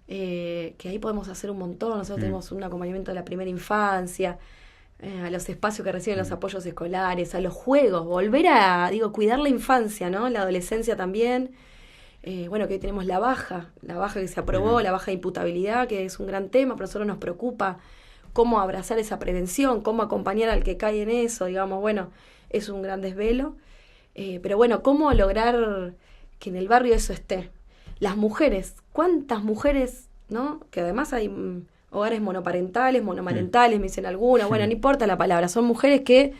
que ahí podemos hacer un montón. Nosotros tenemos un acompañamiento de la primera infancia, a los espacios que reciben los apoyos escolares, a los juegos, volver a, cuidar la infancia, ¿no? La adolescencia también. Bueno, que hoy tenemos la baja que se aprobó, la baja de imputabilidad, que es un gran tema, pero a nosotros nos preocupa cómo abrazar esa prevención, cómo acompañar al que cae en eso, digamos, bueno, es un gran desvelo. Pero bueno, cómo lograr que en el barrio eso esté. Las mujeres, ¿cuántas mujeres, no? Que además hay hogares monomarentales, me dicen algunas, bueno, no importa la palabra, son mujeres que...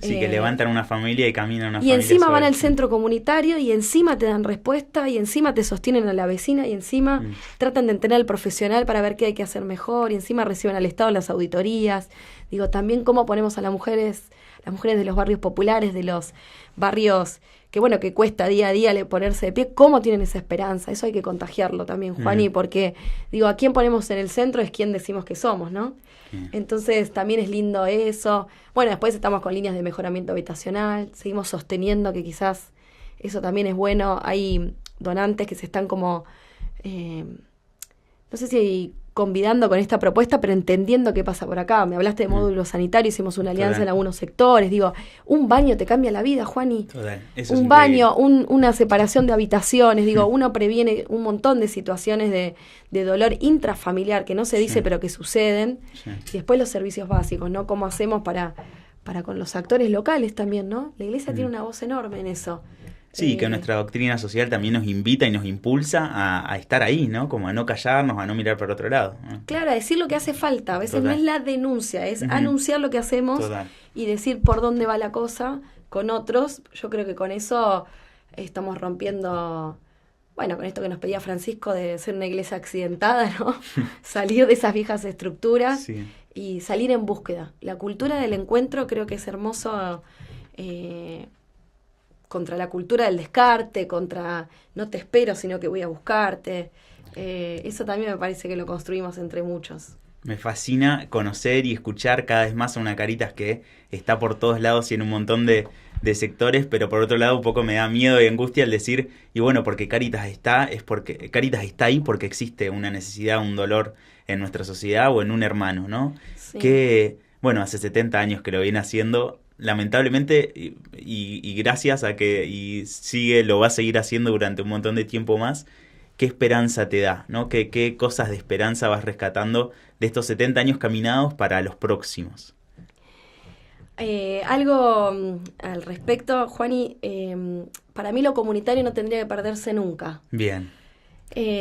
Sí, que levantan una familia y caminan una y familia. Y encima van al centro comunitario y encima te dan respuesta y encima te sostienen a la vecina y encima tratan de entender al profesional para ver qué hay que hacer mejor y encima reciben al Estado las auditorías. Digo, también cómo ponemos a las mujeres de los barrios populares, de los barrios que bueno, que cuesta día a día ponerse de pie, cómo tienen esa esperanza. Eso hay que contagiarlo también, Juani, porque digo, a quién ponemos en el centro es quien decimos que somos, ¿no? Entonces también es lindo eso. Bueno, después estamos con líneas de mejoramiento habitacional, seguimos sosteniendo que quizás eso también es bueno. Hay donantes que se están como, no sé si convidando con esta propuesta, pero entendiendo qué pasa por acá. Me hablaste de módulos sanitarios, hicimos una alianza en algunos sectores. Digo, un baño te cambia la vida, Juani. Total. Eso un baño, una separación de habitaciones. Digo, uno previene un montón de situaciones de dolor intrafamiliar que no se dice, pero que suceden. Y después los servicios básicos, ¿no? ¿Cómo hacemos para con los actores locales también, ¿no? La iglesia tiene una voz enorme en eso. Sí, que nuestra doctrina social también nos invita y nos impulsa a estar ahí, ¿no? Como a no callarnos, a no mirar para otro lado, ¿no? Claro, a decir lo que hace falta. A veces no es la denuncia, es anunciar lo que hacemos y decir por dónde va la cosa con otros. Yo creo que con eso estamos rompiendo, bueno, con esto que nos pedía Francisco de ser una iglesia accidentada, ¿no? Salir de esas viejas estructuras y salir en búsqueda. La cultura del encuentro creo que es hermoso contra la cultura del descarte, contra no te espero, sino que voy a buscarte. Eso también me parece que lo construimos entre muchos. Me fascina conocer y escuchar cada vez más a una Cáritas que está por todos lados y en un montón de sectores, pero por otro lado un poco me da miedo y angustia al decir, y bueno, porque Cáritas está ahí porque existe una necesidad, un dolor en nuestra sociedad o en un hermano, ¿no? Sí. Que, bueno, hace 70 años que lo viene haciendo, lamentablemente, y gracias a que lo va a seguir haciendo durante un montón de tiempo más. ¿Qué esperanza te da, ¿no? ¿Qué cosas de esperanza vas rescatando de estos 70 años caminados para los próximos? Algo al respecto, Juani, para mí lo comunitario no tendría que perderse nunca. Bien.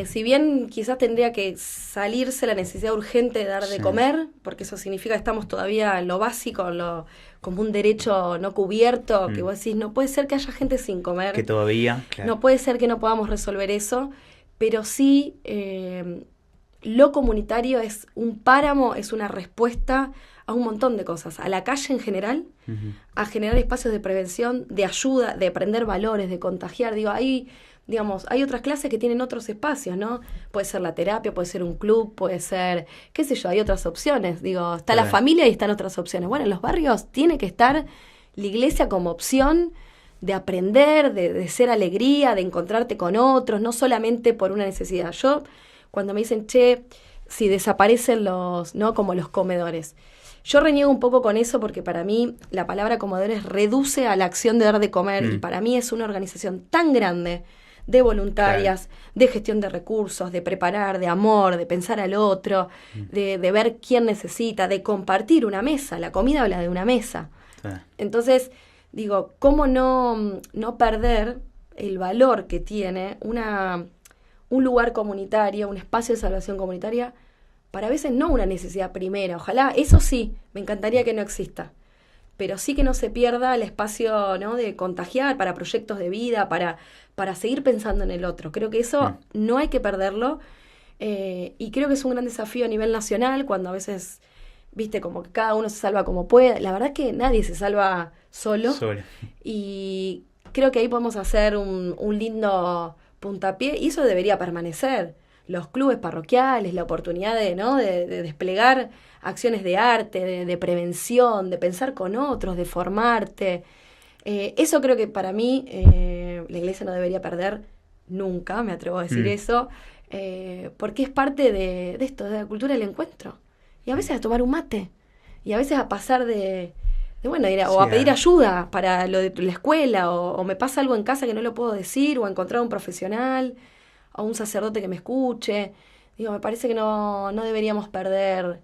Si bien quizás tendría que salirse la necesidad urgente de dar de comer, porque eso significa que estamos todavía en lo básico, como un derecho no cubierto, que vos decís, no puede ser que haya gente sin comer. Que todavía, claro. No puede ser que no podamos resolver eso, pero sí lo comunitario es un páramo, es una respuesta a un montón de cosas, a la calle en general, a generar espacios de prevención, de ayuda, de aprender valores, de contagiar. Digo, hay otras clases que tienen otros espacios, ¿no? Puede ser la terapia, puede ser un club, puede ser, qué sé yo, hay otras opciones. Digo, está la familia y están otras opciones. Bueno, en los barrios tiene que estar la iglesia como opción de aprender, de ser alegría, de encontrarte con otros, no solamente por una necesidad. Yo, cuando me dicen, si desaparecen ¿no? Como los comedores. Yo reniego un poco con eso porque para mí la palabra comedores reduce a la acción de dar de comer y para mí es una organización tan grande de voluntarias, de gestión de recursos, de preparar, de amor, de pensar al otro, de ver quién necesita, de compartir una mesa. La comida habla de una mesa. Entonces, digo, ¿cómo no perder el valor que tiene un lugar comunitario, un espacio de salvación comunitaria, para a veces no una necesidad primera? Ojalá, eso sí, me encantaría que no exista, pero sí que no se pierda el espacio, ¿no? De contagiar para proyectos de vida, para seguir pensando en el otro. Creo que eso no hay que perderlo y creo que es un gran desafío a nivel nacional cuando a veces, viste, como que cada uno se salva como puede. La verdad que nadie se salva solo. Y creo que ahí podemos hacer un lindo puntapié y eso debería permanecer. Los clubes parroquiales, la oportunidad de desplegar acciones de arte, de prevención, de pensar con otros, de formarte. Eso creo que para mí la iglesia no debería perder nunca, me atrevo a decir eso, porque es parte de esto, de la cultura del encuentro. Y a veces a tomar un mate, y a veces a pasar de ir a pedir ayuda para lo de la escuela, o me pasa algo en casa que no lo puedo decir, o a encontrar un profesional, o un sacerdote que me escuche. Digo, me parece que no deberíamos perder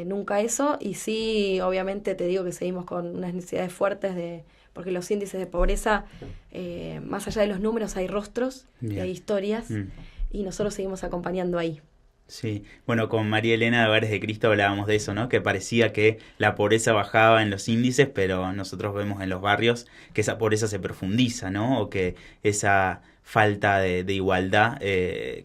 nunca eso, y sí, obviamente te digo que seguimos con unas necesidades fuertes porque los índices de pobreza, más allá de los números, hay rostros, y hay historias, y nosotros seguimos acompañando ahí. Sí, bueno, con María Elena de Hogares de Cristo hablábamos de eso, ¿no? Que parecía que la pobreza bajaba en los índices, pero nosotros vemos en los barrios que esa pobreza se profundiza, ¿no? O que esa falta de igualdad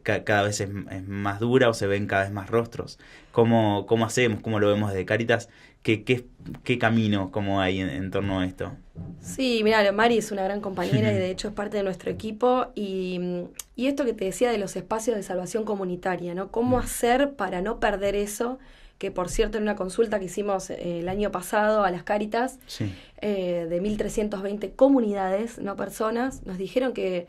cada vez es más dura o se ven cada vez más rostros. ¿Cómo hacemos? ¿Cómo lo vemos desde Cáritas? ¿Qué camino como hay en torno a esto? Sí, mira, Mari es una gran compañera y de hecho es parte de nuestro equipo y esto que te decía de los espacios de salvación comunitaria, ¿no? ¿Cómo hacer para no perder eso? Que por cierto en una consulta que hicimos el año pasado a las Cáritas, de 1.320 comunidades, no personas, nos dijeron que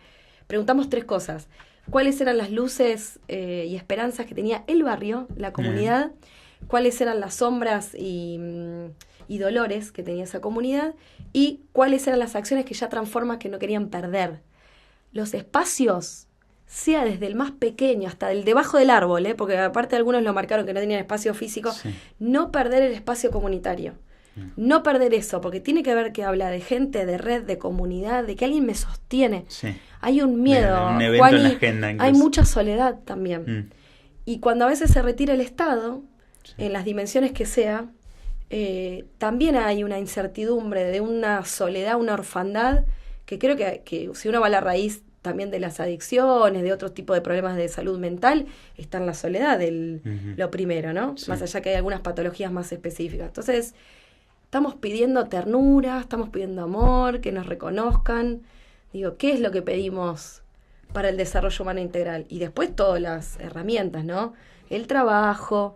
preguntamos 3 cosas. ¿Cuáles eran las luces y esperanzas que tenía el barrio, la comunidad? ¿Cuáles eran las sombras y dolores que tenía esa comunidad? ¿Y cuáles eran las acciones que ya transforman que no querían perder? Los espacios, sea desde el más pequeño hasta el debajo del árbol, porque aparte algunos lo marcaron que no tenían espacio físico, no perder el espacio comunitario. No perder eso, porque tiene que ver que habla de gente, de red, de comunidad, de que alguien me sostiene. Hay un miedo, un evento Juani, en la agenda incluso. Hay mucha soledad también. Y cuando a veces se retira el Estado, en las dimensiones que sea, también hay una incertidumbre de una soledad, una orfandad, que creo que si uno va a la raíz también de las adicciones, de otro tipo de problemas de salud mental, está en la soledad lo primero, ¿no? Más allá que hay algunas patologías más específicas. Entonces, estamos pidiendo ternura, estamos pidiendo amor, que nos reconozcan. Digo, ¿qué es lo que pedimos para el desarrollo humano integral? Y después todas las herramientas, ¿no? El trabajo,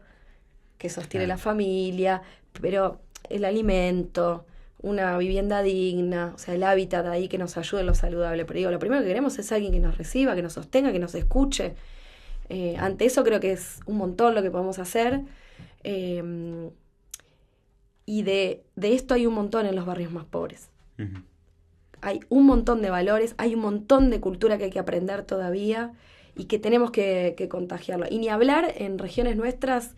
que sostiene la familia, pero el alimento, una vivienda digna, o sea, el hábitat ahí que nos ayude en lo saludable. Pero digo, lo primero que queremos es alguien que nos reciba, que nos sostenga, que nos escuche. Ante eso creo que es un montón lo que podemos hacer. Y de esto hay un montón en los barrios más pobres. Uh-huh. Hay un montón de valores, hay un montón de cultura que hay que aprender todavía y que tenemos que contagiarlo. Y ni hablar en regiones nuestras,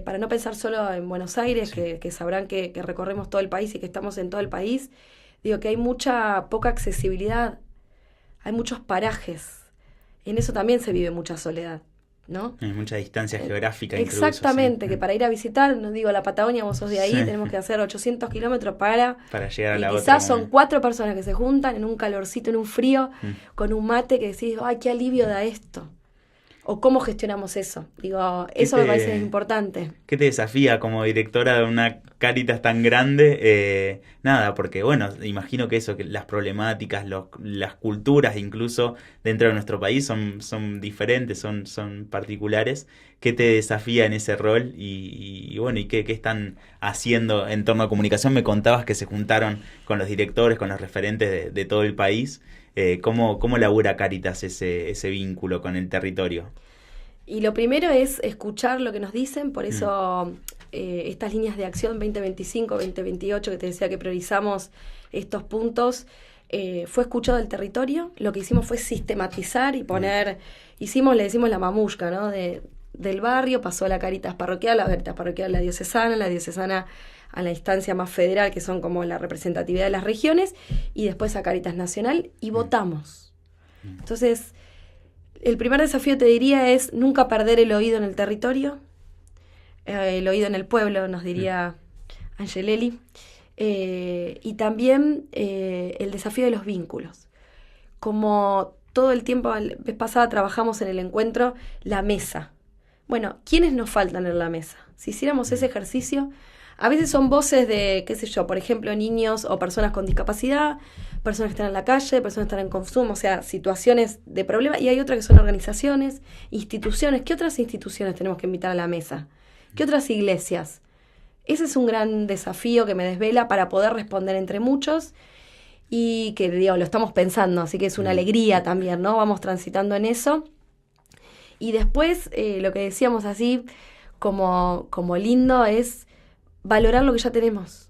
para no pensar solo en Buenos Aires, sí, que sabrán que recorremos todo el país y que estamos en todo el país, digo que hay poca accesibilidad, hay muchos parajes. En eso también se vive mucha soledad, ¿no? Hay mucha distancia geográfica. Exactamente, incluso, sí. Que para ir a visitar, no digo la Patagonia, vos sos de ahí, sí, tenemos que hacer 800 kilómetros para llegar a la otra. Y quizás son 4 personas que se juntan en un calorcito, en un frío, con un mate que decís, ¡ay, qué alivio da esto! ¿O cómo gestionamos eso? Digo, eso me parece importante. ¿Qué te desafía como directora de una Cáritas tan grande? Nada, porque bueno, imagino que eso, que las problemáticas, las culturas incluso dentro de nuestro país son diferentes, son particulares. ¿Qué te desafía en ese rol? Y bueno, ¿y qué están haciendo en torno a comunicación? Me contabas que se juntaron con los directores, con los referentes de todo el país. ¿Cómo labura Cáritas ese vínculo con el territorio? Y lo primero es escuchar lo que nos dicen, por eso estas líneas de acción 2025, 2028, que te decía que priorizamos estos puntos, fue escuchado el territorio. Lo que hicimos fue sistematizar y poner, le decimos la mamushka, ¿no? Del barrio pasó a la Cáritas parroquial, la Cáritas parroquial a la diocesana a la instancia más federal, que son como la representatividad de las regiones, y después a Cáritas Nacional, y votamos. Entonces, el primer desafío, te diría, es nunca perder el oído en el territorio, el oído en el pueblo, nos diría Angelelli, y también el desafío de los vínculos. Como todo el tiempo, la vez pasada trabajamos en el encuentro, la mesa. Bueno, ¿quiénes nos faltan en la mesa? Si hiciéramos ese ejercicio, a veces son voces de, qué sé yo, por ejemplo, niños o personas con discapacidad, personas que están en la calle, personas que están en consumo, o sea, situaciones de problema, y hay otras que son organizaciones, instituciones. ¿Qué otras instituciones tenemos que invitar a la mesa? ¿Qué otras iglesias? Ese es un gran desafío que me desvela para poder responder entre muchos y que, digo, lo estamos pensando, así que es una alegría también, ¿no? Vamos transitando en eso. Y después, lo que decíamos así, como lindo, es valorar lo que ya tenemos.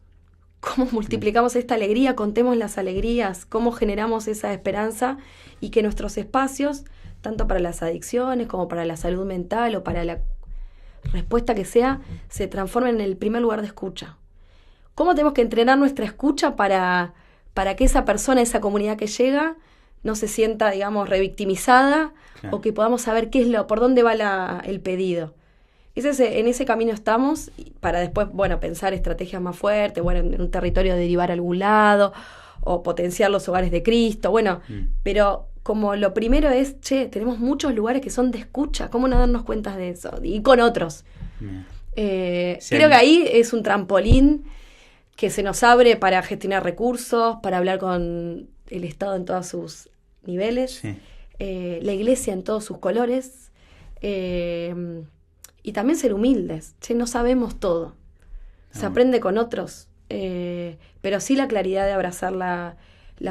¿Cómo multiplicamos esta alegría? Contemos las alegrías, cómo generamos esa esperanza y que nuestros espacios, tanto para las adicciones como para la salud mental o para la respuesta que sea, se transformen en el primer lugar de escucha. ¿Cómo tenemos que entrenar nuestra escucha para que esa persona, esa comunidad que llega, no se sienta, digamos, revictimizada, claro, o que podamos saber por dónde va el pedido? En ese camino estamos, para después, bueno, pensar estrategias más fuertes, bueno, en un territorio derivar a algún lado, o potenciar los hogares de Cristo, bueno, pero como lo primero es, tenemos muchos lugares que son de escucha, ¿cómo no darnos cuenta de eso? Y con otros. Creo que ahí es un trampolín que se nos abre para gestionar recursos, para hablar con el Estado en todos sus niveles, sí, la iglesia en todos sus colores, y también ser humildes. No sabemos todo. Se aprende con otros, pero sí la claridad de abrazar la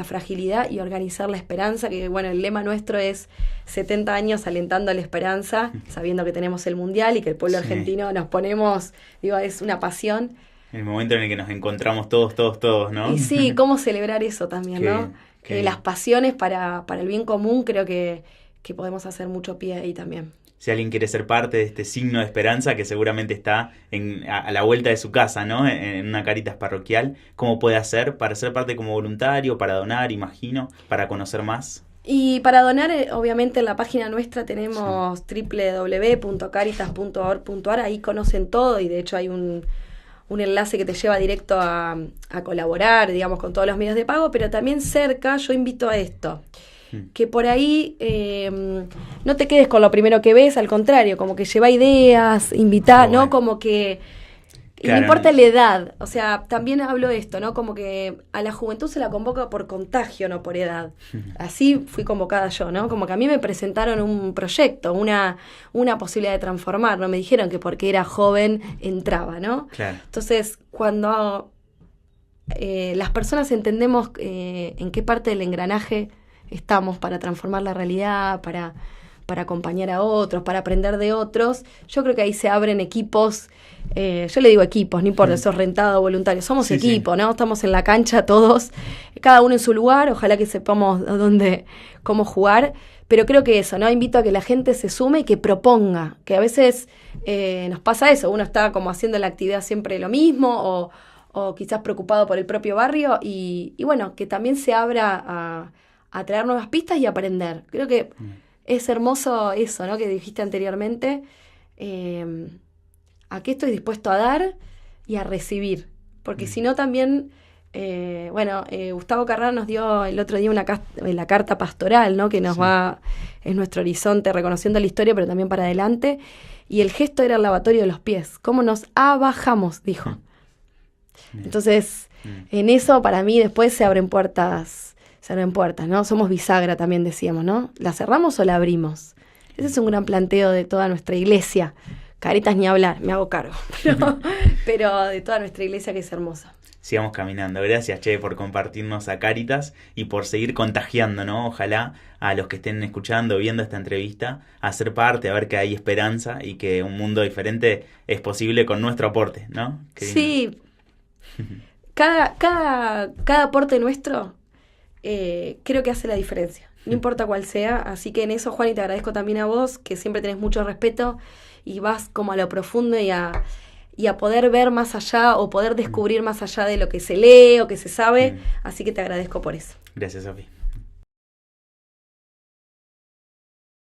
fragilidad y organizar la esperanza, que bueno, el lema nuestro es 70 años alentando a la esperanza, sabiendo que tenemos el Mundial y que el pueblo argentino nos ponemos, es una pasión. El momento en el que nos encontramos todos, ¿no? Y sí, cómo celebrar eso también, ¿no? Las pasiones para el bien común, creo que podemos hacer mucho pie ahí también. Si alguien quiere ser parte de este signo de esperanza que seguramente está a la vuelta de su casa, ¿no? En una Cáritas parroquial, ¿cómo puede hacer para ser parte como voluntario, para donar, imagino, para conocer más? Y para donar, obviamente en la página nuestra tenemos www.caritas.org.ar, ahí conocen todo y de hecho hay un enlace que te lleva directo a colaborar, digamos, con todos los medios de pago, pero también cerca yo invito a esto. Que por ahí no te quedes con lo primero que ves, al contrario, como que lleva ideas, invita, ¿no? Como que Y Claro, no importa la edad, o sea, también hablo de esto, ¿no? Como que a la juventud se la convoca por contagio, no por edad. Así fui convocada yo, ¿no? Como que a mí me presentaron un proyecto, una posibilidad de transformar, no me dijeron que porque era joven entraba, ¿no? Claro. Entonces, cuando las personas entendemos en qué parte del engranaje estamos para transformar la realidad, para acompañar a otros, para aprender de otros, yo creo que ahí se abren equipos, yo le digo equipos, no importa, sos rentado o voluntario, somos Sí, equipo, sí. ¿no? Estamos en la cancha todos, cada uno en su lugar, ojalá que sepamos cómo jugar, pero creo que eso, ¿no? Invito a que la gente se sume y que proponga, que a veces nos pasa eso, uno está como haciendo la actividad siempre lo mismo, o quizás preocupado por el propio barrio, y bueno, que también se abra a traer nuevas pistas y aprender. Creo que es hermoso eso, ¿no? Que dijiste anteriormente, a qué estoy dispuesto a dar y a recibir, porque si no también, Gustavo Carrara nos dio el otro día la carta pastoral, ¿no? Que nos es nuestro horizonte, reconociendo la historia, pero también para adelante, y el gesto era el lavatorio de los pies, cómo nos abajamos, dijo. Entonces, en eso para mí después se abren puertas, ¿no? Somos bisagra también decíamos, ¿no? ¿La cerramos o la abrimos? Ese es un gran planteo de toda nuestra iglesia. Caritas ni hablar, me hago cargo. Pero de toda nuestra iglesia que es hermosa. Sigamos caminando. Gracias, Che, por compartirnos a Cáritas y por seguir contagiando, ¿no? Ojalá a los que estén escuchando, viendo esta entrevista, a ser parte, a ver que hay esperanza y que un mundo diferente es posible con nuestro aporte, ¿no? Sí. Cada aporte nuestro creo que hace la diferencia, no importa cuál sea, así que en eso, Juan, y te agradezco también a vos, que siempre tenés mucho respeto y vas como a lo profundo y a poder ver más allá o poder descubrir más allá de lo que se lee o que se sabe, así que te agradezco por eso. Gracias, Sofi.